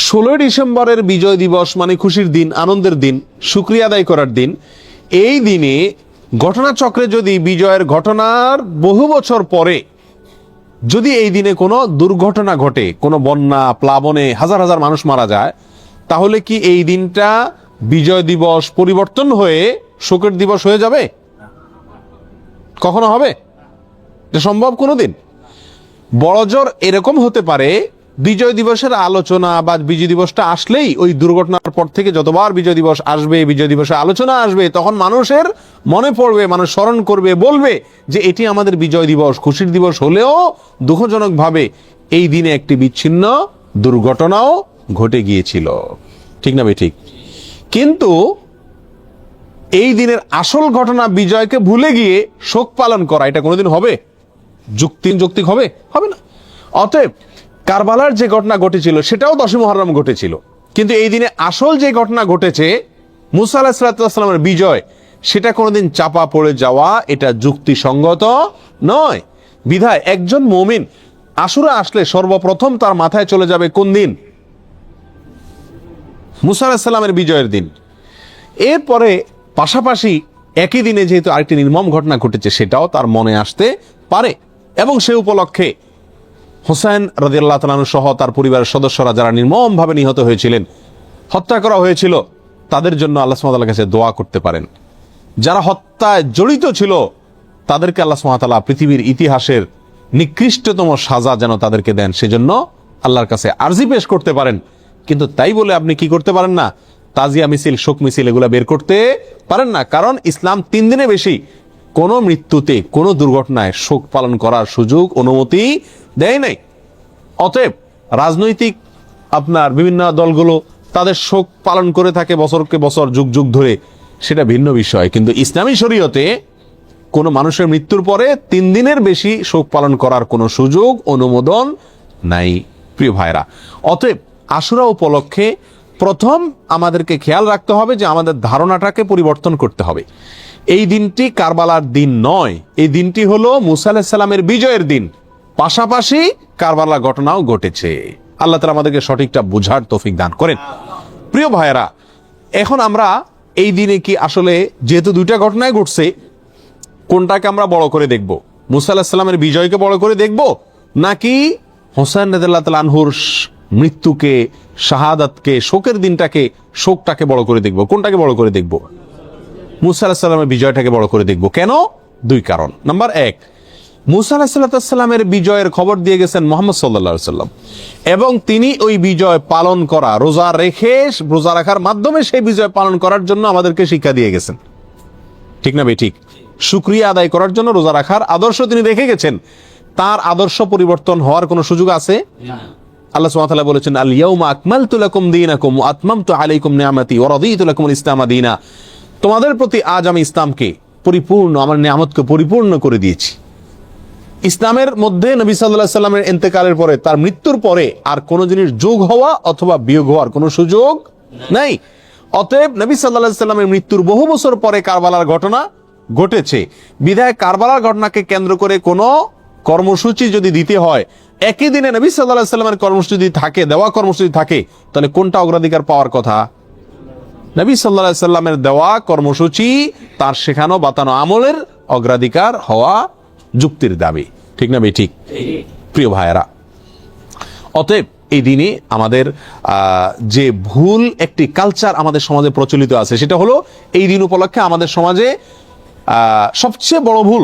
16 ডিসেম্বরের বিজয় দিবস মানে খুশির দিন, আনন্দের দিন, শুকরিয়া আদায় করার দিন। এই দিনে ঘটনাচক্রে যদি বিজয়ের ঘটনার বহু বছর পরে যদি এই দিনে কোনো দুর্ঘটনা ঘটে, কোনো বন্যা, প্লাবনে হাজার হাজার মানুষ মারা যায়, তাহলে কি এই দিনটা বিজয় দিবস পরিবর্তন হয়ে শোকের দিবস হয়ে যাবে? কখনো হবে? এটা সম্ভব কোনোদিন? বড়জোর এরকম হতে পারে, বিজয় দিবসের আলোচনা বা বিজয় দিবসটা আসলেই ওই দুর্ঘটনার পর থেকে যতবার বিজয় দিবস আসবে, বিজয় দিবসে আলোচনা আসবে, তখন মানুষের মনে পড়বে, মানুষ স্মরণ করবে, বলবে যে এটি আমাদের বিজয় দিবস, খুশির দিবস হলেও দুঃখজনকভাবে এই দিনে একটি বিচ্ছিন্ন দুর্ঘটনাও ঘটে গিয়েছিল, ঠিক না? ঠিক। কিন্তু এই দিনের আসল ঘটনা বিজয়কে ভুলে গিয়ে শোক পালন করা, এটা কোনোদিন হবে? যৌক্তিক হবে? হবে না। অতএব কারবালার যে ঘটনা ঘটেছিল সেটাও 10 মুহররম ঘটেছিল, কিন্তু এই দিনে আসল যে ঘটনা ঘটেছে মুসা আলাইহিসসালামের বিজয়, সেটা কোনোদিন চাপা পড়ে যাওয়া এটা যুক্তিসঙ্গত নয়। বিধায় একজন মুমিন আশুরা আসলে সর্বপ্রথম তার মাথায় চলে যাবে কোন দিন? মুসা আলাইহিসসালামের বিজয়ের দিন। এরপরে পাশাপাশি একই দিনে যেহেতু আরেকটি নির্মম ঘটনা ঘটেছে, সেটাও তার মনে আসতে পারে। এবং সে উপলক্ষে হোসেন রাদিয়াল্লাহু তাআলা আনহু সহ তার পরিবারের সদস্যরা যারা নির্মমভাবে নিহত হয়েছিলেন, হত্যা করা হয়েছিল, তাদের জন্য আল্লাহ সুবহানাহু ওয়া তাআলার কাছে দোয়া করতে পারেন। যারা হত্যায় জড়িত ছিল তাদেরকে আল্লাহ সুবহানাহু ওয়া তাআলা পৃথিবীর ইতিহাসের নিকৃষ্টতম সাজা যেন তাদেরকে দেন, সেজন্য আল্লাহর কাছে আরজি পেশ করতে পারেন। কিন্তু তাই বলে আপনি কি করতে পারেন না? তাজিয়া মিছিল, শোক মিছিল এগুলা বের করতে পারেন না। কারণ ইসলাম 3 দিনে বেশি কোনো মৃত্যুতে, কোনো দুর্ঘটনায় শোক পালন করার সুযোগ, অনুমতি দেয় নাই। অতএব রাজনৈতিক আপনার বিভিন্ন দলগুলো তাদের শোক পালন করে থাকে বছরকে বছর, যুগ যুগ ধরে, সেটা ভিন্ন বিষয়। কিন্তু ইসলামী শরীয়তে কোনো মানুষের মৃত্যুর পরে 3 দিনের বেশি শোক পালন করার কোনো সুযোগ, অনুমোদন নাই। প্রিয় ভাইরা, অতএব আশুরা উপলক্ষে প্রথম আমাদেরকে খেয়াল রাখতে হবে যে আমাদের ধারণাটাকে পরিবর্তন করতে হবে। এই দিনটি কারবালার দিন নয়, এই দিনটি হলো মুসা আলাইহিস সালামের বিজয়ের দিন। পাশাপাশি কারবালা ঘটনাও ঘটেছে। আল্লাহ তাআলা আমাদেরকে সঠিকটা বুঝার তৌফিক দান করেন। প্রিয় ভাইয়েরা, এখন আমরা এই দিনে কি আসলে যেহেতু 2টা ঘটনায় ঘটছে, কোনটাকে আমরা বড় করে দেখব? মুসা আলাইহিস সালামের বিজয়কে বড় করে দেখব, নাকি হোসেন রাদিয়াল্লাহু তাআলা আনহুর মৃত্যুকে, শাহাদাতকে, শোকের দিনটাকে, শোকটাকে বড় করে দেখব? কোনটাকে বড় করে দেখব? মুসা আলাইহিস সালামের বিজয়টাকে বড় করে দেখব। কেন? দুই কারণ। নাম্বার এক, মুসা আলাইহিস সালামের বিজয়ের খবর দিয়ে গেছেন মুহাম্মদ সাল্লাল্লাহু আলাইহি ওয়াসাল্লাম, এবং তিনি ওই বিজয় পালন করা, রোজা রাখার মাধ্যমে সেই বিজয় পালন করার জন্য আমাদেরকে শিক্ষা দিয়ে গেছেন। ঠিক না ঠিক? শুকরিয়া আদায় করার জন্য রোজা রাখার আদর্শ তিনি রেখে গেছেন। তার আদর্শ পরিবর্তন হওয়ার কোনো সুযোগ আছে? আল্লাহ সুবহানাহু ওয়া তাআলা বলেছেন, আল ইয়াউমা আকমালতু লাকুম দীনাকুম ওয়া আতমামতু আলাইকুম নিআমাতি ওয়া রাদিতু লাকুমুল ইসলামা দীনা। তোমাদের প্রতি আজ আমি ইসলামকে পরিপূর্ণ, আমার নিয়ামতকে পরিপূর্ণ করে দিয়েছি। ইসলামের মধ্যে নবী সাল্লাল্লাহু আলাইহি সাল্লামের ইন্তেকালের পরে, তার মৃত্যুর পরে আর কোন জিনিস যোগ হওয়া অথবা বিয়োগ হওয়ার কোনো সুযোগ নাই। অতএব নবী সাল্লাল্লাহু আলাইহি সাল্লামের মৃত্যুর বহু বছর পরে কারবালার ঘটনা ঘটেছে, বিধায় কারবালার ঘটনাকে কেন্দ্র করে কোনো কর্মসূচি যদি দিতে হয়, একই দিনে নবী সাল্লাল্লাহু আলাইহি সাল্লামের কর্মসূচি থাকে, দেওয়া কর্মসূচি থাকে, তাহলে কোনটা অগ্রাধিকার পাওয়ার কথা? নবী সাল্লাল্লাহু আলাইহি সাল্লামের দেওয়া কর্মসূচি, তার শেখানো বাতানো আমলের অগ্রাধিকার হওয়া যুক্তির দাবি। ঠিক না ঠিক? প্রিয় ভাইয়েরা, অতএব এই দিনে আমাদের যে ভুল একটি কালচার আমাদের সমাজে প্রচলিত আছে, সেটা হলো এই দিন উপলক্ষে আমাদের সমাজে সবচেয়ে বড় ভুল,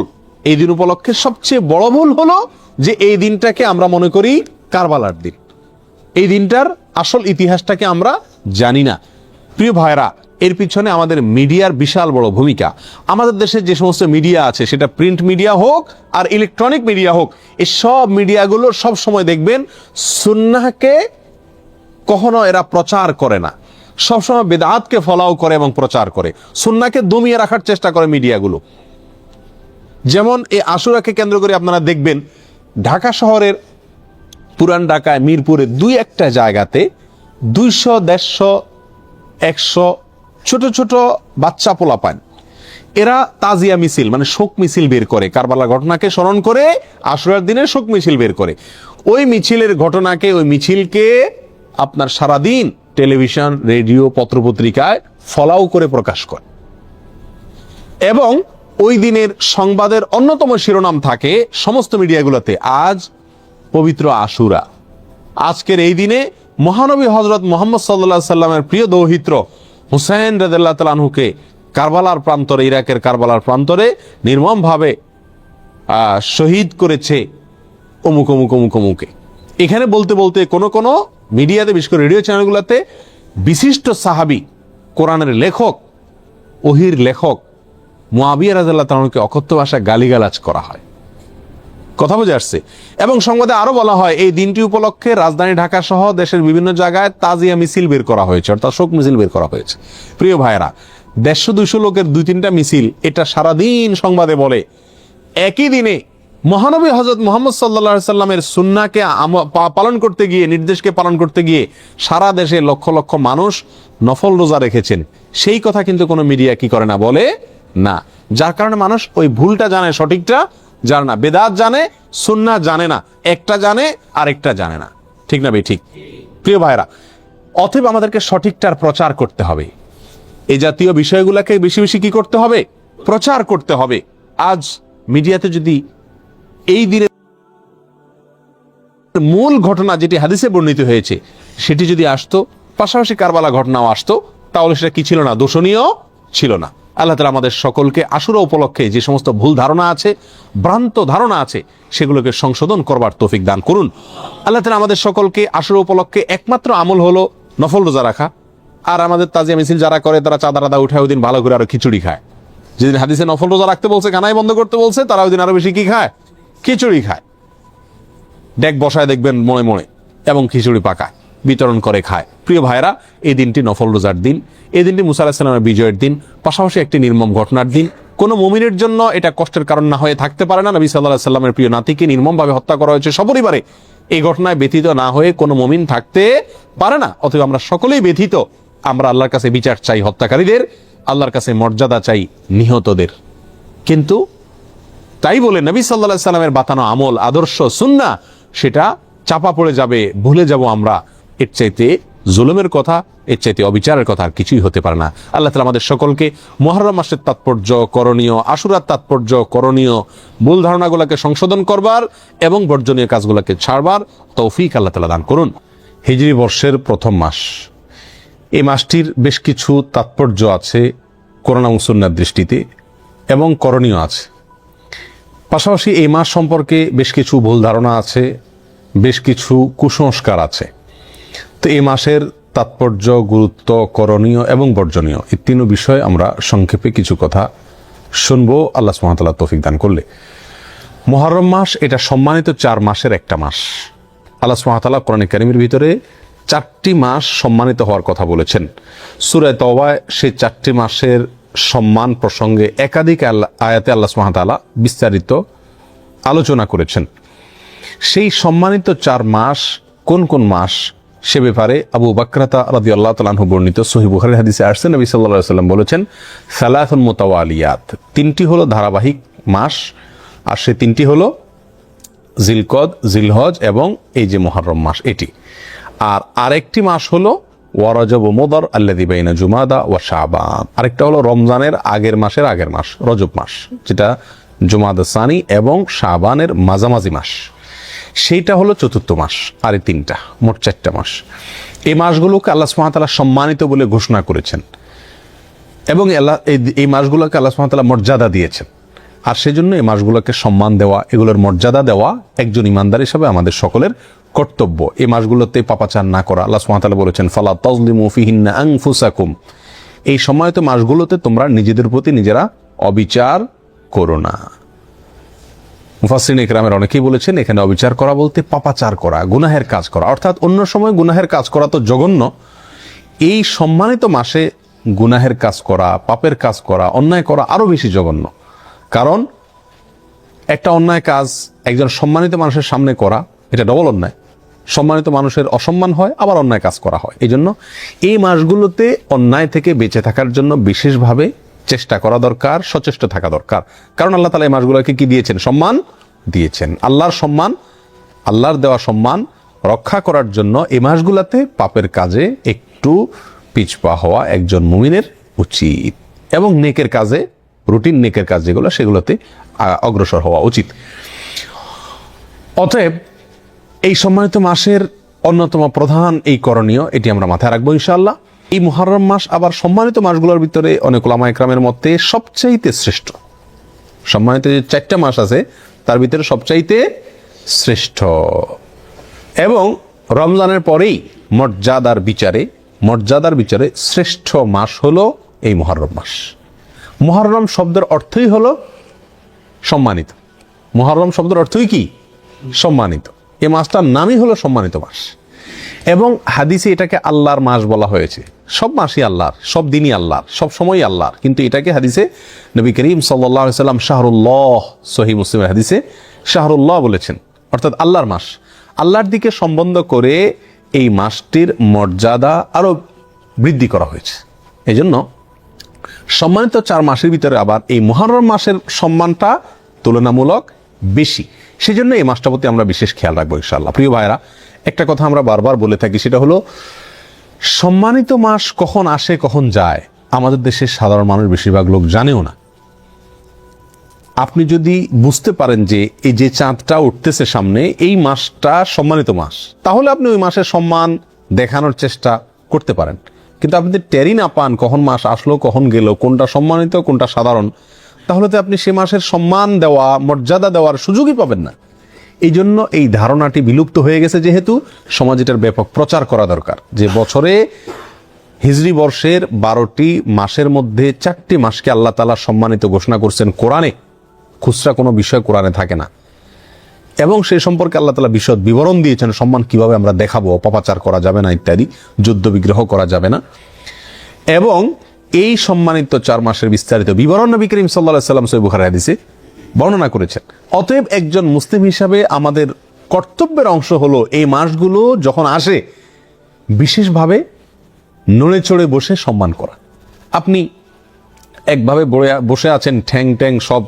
এই দিন উপলক্ষে সবচেয়ে বড় ভুল হলো যে এই দিনটাকে আমরা মনে করি কারবালার দিন। এই দিনটার আসল ইতিহাসটাকে আমরা জানি না। প্রিয় ভাইরা, এর পিছনে আমাদের মিডিয়ার বিশাল বড় ভূমিকা। আমাদের দেশে যে সমস্ত মিডিয়া আছে, সেটা প্রিন্ট মিডিয়া হোক আর ইলেকট্রনিক মিডিয়া হোক, এই সব মিডিয়াগুলো সব সময় দেখবেন সুন্নাহকে কখনো এরা প্রচার করে না, সবসময় বেদাতকে ফলাও করে এবং প্রচার করে, সুন্নাহকে দমিয়ে রাখার চেষ্টা করে মিডিয়াগুলো। যেমন এই আশুরাকে কেন্দ্র করে আপনারা দেখবেন ঢাকা শহরের পুরান ঢাকায় মিরপুরে দুই একটা জায়গাতে 200, 150, 100 ছোট ছোট বাচ্চা পোলাপান, এরা তাজিয়া মিছিল মানে শোক মিছিল বের করে, কারবালার ঘটনাকে স্মরণ করে আশুরার দিনে শোক মিছিল বের করে। ওই মিছিলের ঘটনাকে, ওই মিছিলকে আপনার সারাদিন টেলিভিশন, রেডিও, পত্রপত্রিকায় ফলাও করে প্রকাশ করে, এবং ওই দিনের সংবাদের অন্যতম শিরোনাম থাকে সমস্ত মিডিয়াগুলোতে, আজ পবিত্র আশুরা। আজকের এই দিনে মহানবী হযরত মুহাম্মদ সাল্লাল্লাহু আলাইহি সাল্লামের প্রিয় দৌহিত্র হুসাইন রাদিয়াল্লাহু তাআলা আনহুকে কারবালার প্রান্তরে, ইরাকের কারবালার প্রান্তরে নির্মমভাবে শহীদ করেছে অমুক অমুক অমুক অমুকে। এখানে বলতে বলতে কোনো মিডিয়াতে, বিশেষ করে রেডিও চ্যানেলগুলোতে বিশিষ্ট সাহাবী, কোরআনের লেখক, ওহীর লেখক মুআবিয়া রাদিয়াল্লাহু তাআলা আনহুকে অকথ্য ভাষায় গালিগালাজ করা হয়। কথা বুঝে আসছে? এবং সংবাদে আরো বলা হয় এই দিনটি উপলক্ষে রাজধানী ঢাকা সহ দেশের বিভিন্ন জায়গায় তাজিয়া মিছিল বের করা হয়েছে, অর্থাৎ শোক মিছিল বের করা হয়েছে। প্রিয় ভাইয়েরা, 150-200 লোকের 2-3টা মিছিল, এটা সারাদিন সংবাদে বলে। একই দিনে মহানবী হযরত মুহাম্মদ সাল্লাল্লাহু আলাইহি সাল্লামের সুন্নাহকে পালন করতে গিয়ে, নির্দেশকে পালন করতে গিয়ে সারা দেশে লক্ষ লক্ষ মানুষ নফল রোজা রেখেছেন, সেই কথা কিন্তু কোনো মিডিয়া কি করে না, বলে না। যার কারণে মানুষ ওই ভুলটা জানে, সঠিকটা জানে না, বেদাত জানে, সুন্নাহ জানে না, একটা জানে আরেকটা জানে না। ঠিক না ঠিক? প্রিয় ভাইরা, অতএব আমাদেরকে সঠিকটার প্রচার করতে হবে। এই জাতীয় বিষয়গুলোকে বেশি বেশি কি করতে হবে? প্রচার করতে হবে। আজ মিডিয়াতে যদি এই দিনের মূল ঘটনা যেটি হাদিসে বর্ণিত হয়েছে সেটি যদি আসতো, পাশাপাশি কারবালা ঘটনাও আসতো, তাহলে সেটা কি ছিল না? দোষণীয় ছিল না। আল্লাহ তাআলা আমাদের সকলকে আশুরা উপলক্ষে যে সমস্ত ভুল ধারণা আছে, ভ্রান্ত ধারণা আছে, সেগুলোকে সংশোধন করবার তৌফিক দান করুন। আল্লাহ তাআলা আমাদের সকলকে আশুরা উপলক্ষে একমাত্র আমল হলো নফল রোজা রাখা। আর আমাদের তাজিয়া মিছিল যারা করে, তারা চাঁদা রাদা উঠায় ওই দিন ভালো করে আরো খিচুড়ি খায়। যেদিন হাদিসে নফল রোজা রাখতে বলছে, কানাই বন্ধ করতে বলছে, তারা ওই দিন আরো বেশি কি খায়? খিচুড়ি খায়। ডেক বসায় দেখবেন মনে মনে, এবং খিচুড়ি পাকায়, বিতরণ করে খায়। প্রিয় ভাইরা, এই দিনটি নফল রোজার দিন, এই দিনটি মুসা আলাইহিস সালামের বিজয়ের দিন, পাশাপাশি একটি নির্মম ঘটনার দিন। কোন মুমিনের জন্য এটা কষ্টের কারণ না হয়ে থাকতে পারে না। নবী সাল্লাল্লাহু আলাইহি সাল্লামের প্রিয় নাতিকে নির্মমভাবে হত্যা করা হয়েছে সপরিবারে, এই ঘটনায় ব্যথিত না হয়ে কোনো মুমিন থাকতে পারে না। অতএব আমরা সকলেই ব্যথিত। আমরা আল্লাহর কাছে বিচার চাই হত্যাকারীদের, আল্লাহর কাছে মর্যাদা চাই নিহতদের। কিন্তু তাই বলে নবী সাল্লাল্লাহু আলাইহি সাল্লামের বাতানো আমল, আদর্শ, সুন্নাহ সেটা চাপা পড়ে যাবে, ভুলে যাব আমরা। এর চাইতে জুলুমের কথা, এর চাইতে অবিচারের কথা আর কিছুই হতে পারে না। আল্লাহ তাআলা আমাদের সকলকে মুহররম মাসের তাৎপর্য করণীয়, আশুরার তাৎপর্য করণীয়, ভুল ধারণাগুলোকে সংশোধন করবার এবং বর্জনীয় কাজগুলোকে ছাড়বার তৌফিক আল্লাহ তাআলা দান করুন। হিজরি বর্ষের প্রথম মাস, এই মাসটির বেশ কিছু তাৎপর্য আছে, কোরআন এবং সুন্নাহর দৃষ্টিতে, এবং করণীয় আছে। পাশাপাশি এই মাস সম্পর্কে বেশ কিছু ভুল ধারণা আছে, বেশ কিছু কুসংস্কার আছে। তো এই মাসের তাৎপর্য, গুরুত্ব, করণীয় এবং বর্জনীয়, এই তিন বিষয়ে আমরা সংক্ষেপে কিছু কথা শুনবো আল্লাহ সুবহানাহু ওয়া তাআলা তৌফিক দান করলে। মুহররম মাস এটা সম্মানিত 4 মাসের একটা মাস। আল্লাহ সুবহানাহু ওয়া তাআলা কোরআনে কারীমের ভিতরে 4টি মাস সম্মানিত হওয়ার কথা বলেছেন। সূরা তাওবায় সেই 4টি মাসের সম্মান প্রসঙ্গে একাধিক আয়াতে আল্লাহ সুবহানাহু ওয়া তাআলা বিস্তারিত আলোচনা করেছেন। সেই সম্মানিত 4 মাস কোন কোন মাস সে ব্যাপারে আবু বাকরাতা রাদিয়াল্লাহু তাআলা আনহু বর্ণিত সহিহ বুখারীর হাদিসে আসছে, নবী সাল্লাল্লাহু আলাইহি ওয়াসাল্লাম বলেছেন, সালাসুন মুতাওয়ালিয়াত, 3টি হলো ধারাবাহিক মাস, আর সে 3টি হলো জিলকদ, জিলহজ এবং এই যে মুহররম মাস এটি। আর আরেকটি মাস হলো ওয়া রজব ও মুদর আল্লাযী বাইনা জুমাদা ওয়া শাবান, আরেকটা হলো রমজানের আগের মাসের আগের মাস রজব মাস, যেটা জুমাদা সানি এবং শাবানের মাঝামাঝি মাস, সেইটা হলো 4র্থ মাস। আর এই 3টা, মোট 4টা মাস। এই মাসগুলোকে আল্লাহ সুবহানাহু ওয়া তাআলা সম্মানিত বলে ঘোষণা করেছেন, এবং এই মাসগুলোকে আল্লাহ সুবহানাহু ওয়া তাআলা মর্যাদা দিয়েছেন। আর সেজন্য এই মাসগুলোকে সম্মান দেওয়া, এগুলোর মর্যাদা দেওয়া একজন ইমানদার হিসাবে আমাদের সকলের কর্তব্য। এই মাসগুলোতে পাপাচার না করা। আল্লাহ সুবহানাহু ওয়া তাআলা বলেছেন, ফালা তাজলিমু ফিহিন্না আনফুসাকুম, এই সম্মানিত মাসগুলোতে তোমরা নিজেদের প্রতি নিজেরা অবিচার করো না। মুফাসসিরিন ইকরামের অনেকেই বলেছেন এখানে অবিচার করা বলতে পাপাচার করা, গুনাহের কাজ করা, অর্থাৎ অন্য সময় গুনাহের কাজ করা তো জঘন্য, এই সম্মানিত মাসে গুনাহের কাজ করা, পাপের কাজ করা, অন্যায় করা আরো বেশি জঘন্য। কারণ একটা অন্যায় কাজ একজন সম্মানিত মানুষের সামনে করা, এটা ডবল অন্যায়। সম্মানিত মানুষের অসম্মান হয়, আবার অন্যায় কাজ করা হয়। এই জন্য এই মাসগুলোতে অন্যায় থেকে বেঁচে থাকার জন্য বিশেষভাবে চেষ্টা করা দরকার, সচেষ্ট থাকা দরকার। কারণ আল্লাহ তাআলা এই মাসগুলোকে কি দিয়েছেন? সম্মান দিয়েছেন। আল্লাহর সম্মান, আল্লাহর দেওয়া সম্মান রক্ষা করার জন্য এই মাসগুলোতে পাপের কাজে একটু পিছপা হওয়া একজন মুমিনের উচিত, এবং নেকের কাজে, রুটিন নেকের কাজ যেগুলো, সেগুলোতে অগ্রসর হওয়া উচিত। অতএব এই সম্মানিত মাসের অন্যতম প্রধান এই করণীয়, এটি আমরা মাথায় রাখবো ইনশাআল্লাহ। এই মুহররম মাস আবার সম্মানিত মাসগুলোর ভিতরে অনেক উলামা ইকরামের মতে সবচাইতে শ্রেষ্ঠ। সম্মানিত যে 4টা মাস আছে তার ভিতরে সবচাইতে শ্রেষ্ঠ, এবং রমজানের পরেই মর্যাদার বিচারে শ্রেষ্ঠ মাস হলো এই মুহররম মাস। মুহররম শব্দের অর্থই হলো সম্মানিত। মুহররম শব্দের অর্থই কি? সম্মানিত। এই মাসটার নামই হলো সম্মানিত মাস, এবং হাদিসে এটাকে আল্লাহর মাস বলা হয়েছে। সব মাসই আল্লাহর, সব দিনই আল্লাহর, সব সময়ই আল্লাহর, কিন্তু এটাকে হাদিসে নবী করিম সাল্লাল্লাহু আলাইহি ওয়াসাল্লাম শাহরুল্লাহ, সহিহ মুসলিমের হাদিসে শাহরুল্লাহ বলেছেন, অর্থাৎ আল্লাহর মাস। আল্লাহর দিকে সম্বন্ধ করে এই মাসটির মর্যাদা আরো বৃদ্ধি করা হয়েছে। এই জন্য সম্মানিত 4 মাসের ভিতরে আবার এই মুহররম মাসের সম্মানটা তুলনামূলক বেশি। সেজন্য এই মাসটার প্রতি আমরা বিশেষ খেয়াল রাখবো ইনশাআল্লাহ। প্রিয় ভাইরা, একটা কথা আমরা বারবার বলে থাকি, সেটা হলো সম্মানিত মাস কখন আসে কখন যায় আমাদের দেশের সাধারণ মানুষ বেশিরভাগ লোক জানেও না। আপনি যদি বুঝতে পারেন যে এই যে চাঁদটা উঠতেছে সামনে, এই মাসটা সম্মানিত মাস, তাহলে আপনি ওই মাসের সম্মান দেখানোর চেষ্টা করতে পারেন। কিন্তু আপনি টেরই না পান কখন মাস আসলো কখন গেল, কোনটা সম্মানিত কোনটা সাধারণ, তাহলে তো আপনি সে মাসের সম্মান দেওয়া, মর্যাদা দেওয়ার সুযোগই পাবেন না। এই জন্য এই ধারণাটি বিলুপ্ত হয়ে গেছে, যেহেতু সমাজ এটার ব্যাপক প্রচার করা দরকার, যে বছরে হিজরি বর্ষের 12টি মাসের মধ্যে 4টি মাসকে আল্লাহ তাআলা সম্মানিত ঘোষণা করছেন কোরআনে। খুচরা কোনো বিষয় কোরআনে থাকে না, এবং সে সম্পর্কে আল্লাহ তাআলা বিশদ বিবরণ দিয়েছেন, সম্মান কিভাবে আমরা দেখাবো, অপপ্রচার করা যাবে না ইত্যাদি, যুদ্ধ বিগ্রহ করা যাবে না। এবং এই সম্মানিত 4 মাসের বিস্তারিত বিবরণ নবী করিম সাল্লাল্লাহু আলাইহি ওয়াসাল্লাম সহিহ বুখারীর হাদিসে বর্ণনা করেছেন। অতএব একজন মুসলিম হিসাবে আমাদের কর্তব্যের অংশ হলো এই মাসগুলো যখন আসে বিশেষভাবে নড়ে চড়ে বসে সম্মান করা। আপনি একভাবে বসে আছেন ঠ্যাং ট্যাং সব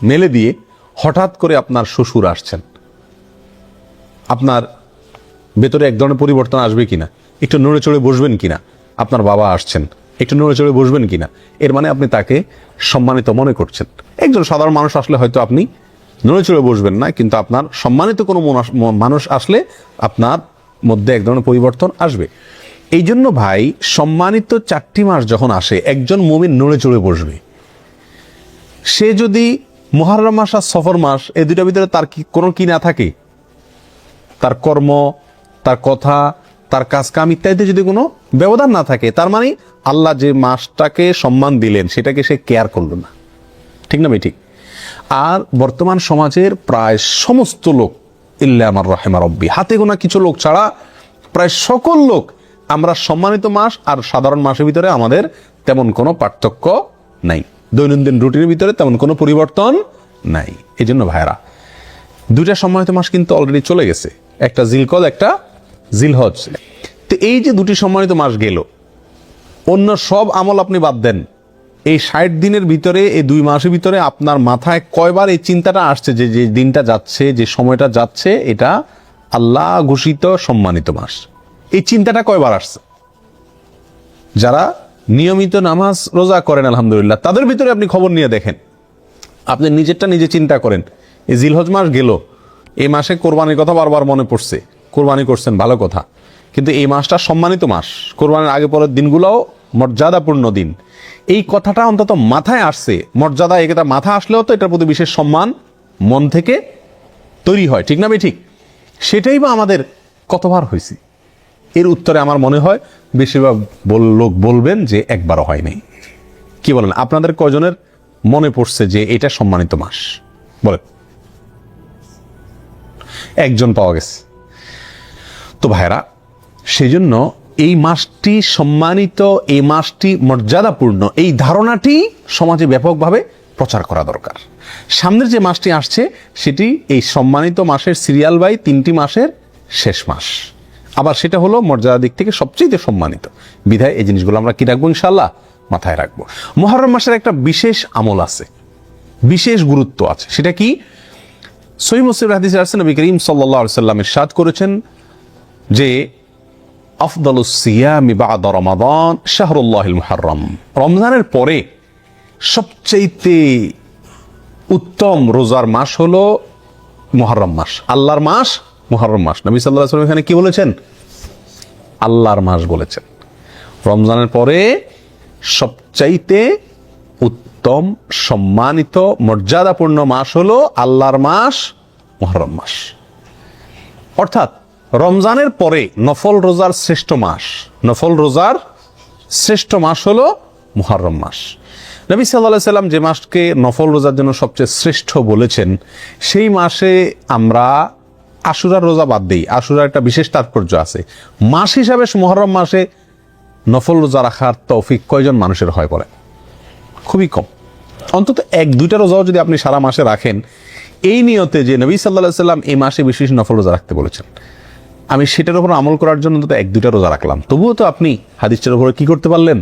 মেলে দিয়ে, হঠাৎ করে আপনার শ্বশুর আসছেন, আপনার ভেতরে এক ধরনের পরিবর্তন আসবে কিনা, একটু নড়ে চড়ে বসবেন কিনা। আপনার বাবা আসছেন, একটু নড়ে চড়ে বসবেন কিনা, এর মানে আপনি তাকে সম্মানিত মনে করছেন। একজন সাধারণ মানুষ আসলে হয়তো আপনি নড়ে চড়ে বসবেন না, কিন্তু আপনার সম্মানিত কোনো মানুষ আসলে আপনার মধ্যে এক ধরনের পরিবর্তন আসবে। এই জন্য ভাই সম্মানিত 4টি মাস যখন আসে একজন মুমিন নড়ে চড়ে বসবে। সে যদি মুহররম মাস আর সফর মাস এই দুটার ভিতরে তার কোনো কি না থাকে, তার কর্ম, তার কথা, তার কাজ কাম ইত্যাদিতে যদি কোনো ব্যবধান না থাকে, তার মানে আল্লাহ যে মাসটাকে সম্মান দিলেন সেটাকে সে কেয়ার করলো না। ঠিক না ভাই? ঠিক। আর বর্তমান সমাজের প্রায় সমস্ত লোক, ইল্লা আমার রাহিমা রব্বি, হাতে গোনা কিছু লোক ছাড়া প্রায় সকল লোক আমরা সম্মানিত মাস আর সাধারণ মাসের ভিতরে আমাদের তেমন কোনো পার্থক্য নাই, দৈনন্দিন রুটিনের ভিতরে তেমন কোনো পরিবর্তন নাই। এই জন্য ভাইরা, দুইটা সম্মানিত মাস কিন্তু অলরেডি চলে গেছে, একটা জিলকদ, একটা জিলহজ। তো এই যে দুটি সম্মানিত মাস গেল, অন্য সব আমল আপনি বাদ দেন, এই 60 দিনের ভিতরে, এই 2 মাসের ভিতরে আপনার মাথায় কয়বার এই চিন্তাটা আসছে যে যে দিনটা যাচ্ছে, যে সময়টা যাচ্ছে, এটা আল্লাহ ঘোষিত সম্মানিত মাস? এই চিন্তাটা কয়বার আসছে? যারা নিয়মিত নামাজ রোজা করেন আলহামদুলিল্লাহ, তাদের ভিতরে আপনি খবর নিয়ে দেখেন, আপনি নিজেরটা নিজে চিন্তা করেন। এই জিলহজ মাস গেল, এই মাসে কোরবানির কথা বারবার মনে পড়ছে, কোরবানি করছেন, ভালো কথা, কিন্তু এই মাসটা সম্মানিত মাস, কোরবানির আগে পরের দিনগুলোও মর্যাদাপূর্ণ দিন। এই কথাটা অন্তত মাথায় আসছে, মর্যাদা, এটা মাথা আসলেও তো এটার প্রতি বিশেষ সম্মান মন থেকে তৈরি হয়। ঠিক না ভাই? ঠিক। সেটাই বা আমাদের কতবার হয়েছে? এর উত্তরে আমার মনে হয় বেশিরভাগ লোক বলবেন যে একবারও হয় নাই। কি বলেন? আপনাদের কয়জনের মনে পড়ছে যে এটা সম্মানিত মাস? বলেন। একজন পাওয়া গেছে। তো ভাইরা, সেই জন্য এই মাসটি সম্মানিত, এই মাসটি মর্যাদাপূর্ণ, এই ধারণাটি সমাজে ব্যাপকভাবে প্রচার করা দরকার। সামনের যে মাসটি আসছে সেটি এই সম্মানিত মাসের সিরিয়াল বাই 3টি মাসের শেষ মাস, আবার সেটা হলো মর্যাদার দিক থেকে সবচেয়ে সম্মানিত। বিধায় এই জিনিসগুলো আমরা কি রাখবো? ইনশাআল্লাহ মাথায় রাখবো। মুহররম মাসের একটা বিশেষ আমল আছে, বিশেষ গুরুত্ব আছে। সেটা কি? সহিহ মুসলিম হাদিসে আসছে, নবী করিম সাল্লাল্লাহু আলাইহি ওয়াসাল্লাম ইরশাদ করেছেন যে আফদালুস সিয়ামি বা'দা রমাদান শাহরুল্লাহিল মুহররম, রমজানের পরে সবচেয়ে উত্তম রোজার মাস হলো মুহররম মাস, আল্লাহর মাস মুহররম মাস। নবী সাল্লাল্লাহু আলাইহি ওয়াসাল্লাম এখানে কি বলেছেন? আল্লাহর মাস বলেছেন। রমজানের পরে সবচাইতে উত্তম, সম্মানিত, মর্যাদাপূর্ণ মাস হলো আল্লাহর মাস মুহররম মাস। অর্থাৎ রমজানের পরে নফল রোজার শ্রেষ্ঠ মাস, নফল রোজার শ্রেষ্ঠ মাস হলো মুহররম মাস। নবী সাল্লাল্লাহু আলাইহি ওয়াসাল্লাম যে মাসকে নফল রোজার জন্য সবচেয়ে শ্রেষ্ঠ বলেছেন, সেই মাসে আমরা আশুরার রোজা বাদ দিই। আশুরার একটা বিশেষ তাৎপর্য আছে। মাস হিসাবে মুহররম মাসে নফল রোজা রাখার তৌফিক কয়জন মানুষের হয় বলে? খুবই কম। অন্তত 1-2টা রোজাও যদি আপনি সারা মাসে রাখেন, এই নিয়তে যে নবী সাল্লাল্লাহু আলাইহি ওয়াসাল্লাম এই মাসে বিশেষ নফল রোজা রাখতে বলেছেন, আমি সেটার উপর আমল করার জন্য অন্তত 1-2টা রোজা রাখলাম, তবুও তো আপনি হাদিসটার উপরে কি করতে পারলেন?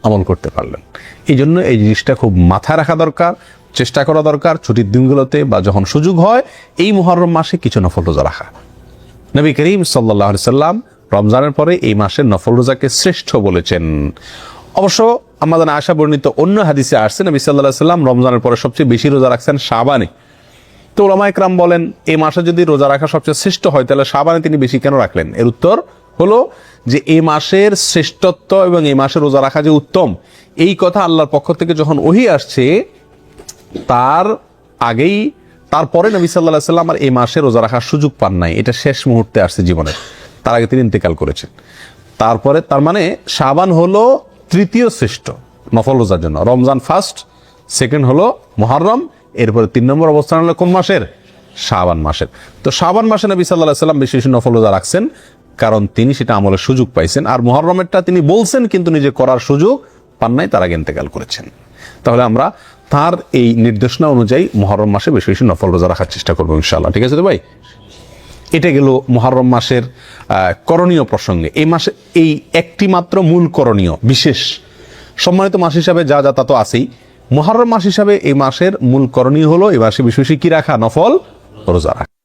আমল করতে পারলেন। এই জন্য এই জিনিসটা খুব মাথায় রাখা দরকার, চেষ্টা করা দরকার ছুটির দিনগুলোতে বা যখন সুযোগ হয় এই মুহররম মাসে কিছু নফল রোজা রাখা। নবী করিম সাল্লাল্লাহু আলাইহি ওয়াসাল্লাম রমজানের পরে এই মাসের নফল রোজাকে শ্রেষ্ঠ বলেছেন। অবশ্য আমাদের আয়েশা বর্ণিত অন্য হাদিসে আসছে, নবী সাল্লাল্লাহু আলাইহি ওয়াসাল্লাম রমজানের পরে সবচেয়ে বেশি রোজা রাখছেন শাবানে। তো উলামায়ে কেরাম বলেন, এই মাসে যদি রোজা রাখা সবচেয়ে শ্রেষ্ঠ হয়, তাহলে শাবানে তিনি বেশি কেন রাখলেন? এর উত্তর হলো যে এই মাসের শ্রেষ্ঠত্ব এবং এই মাসে রোজা রাখা যে উত্তম, এই কথা আল্লাহর পক্ষ থেকে যখন ওহী আসছে, তার আগেই, তারপরে নবী সাল্লাল্লাহু আলাইহি ওয়াসাল্লাম আর এই মাসে রোজা রাখার সুযোগ পান নাই। এটা শেষ মুহূর্তে আসছে জীবনে, তার আগে তিনি ইন্তেকাল করেছেন। তারপরে তার মানে শাবান হলো 3য় শ্রেষ্ঠ নফল রোজার জন্য। রমজান ফার্স্ট, সেকেন্ড হলো মুহররম, এরপরে 3 নম্বর অবস্থান হলো কোন মাসের? শাবান মাসের। তো শাবান মাসে নবী সাল্লাল্লাহু আলাইহি ওয়াসাল্লাম বেশি বেশি নফল রোজা রাখছেন, কারণ তিনি সেটা আমলের সুযোগ পাইছেন। আর মুহররমেরটা তিনি বলছেন কিন্তু নিজে করার সুযোগ পান নাই, তার আগে ইন্তেকাল করেছেন। তাহলে আমরা তার এই নির্দেশনা অনুযায়ী মুহররম মাসে বেশি বেশি নফল রোজা রাখার চেষ্টা করবো ইনশাআল্লাহ। ঠিক আছে তো ভাই? এটা গেল মুহররম মাসের করণীয় প্রসঙ্গে। এই মাসে এই একটি মাত্র মূল করণীয়, বিশেষ সম্মানিত মাস হিসাবে যা যা তা তো আছেই, মুহররম মাস হিসাবে এই মাসের মূল করণীয় হলো এই মাসে বেশি বেশি কি রাখা? নফল রোজা রাখা।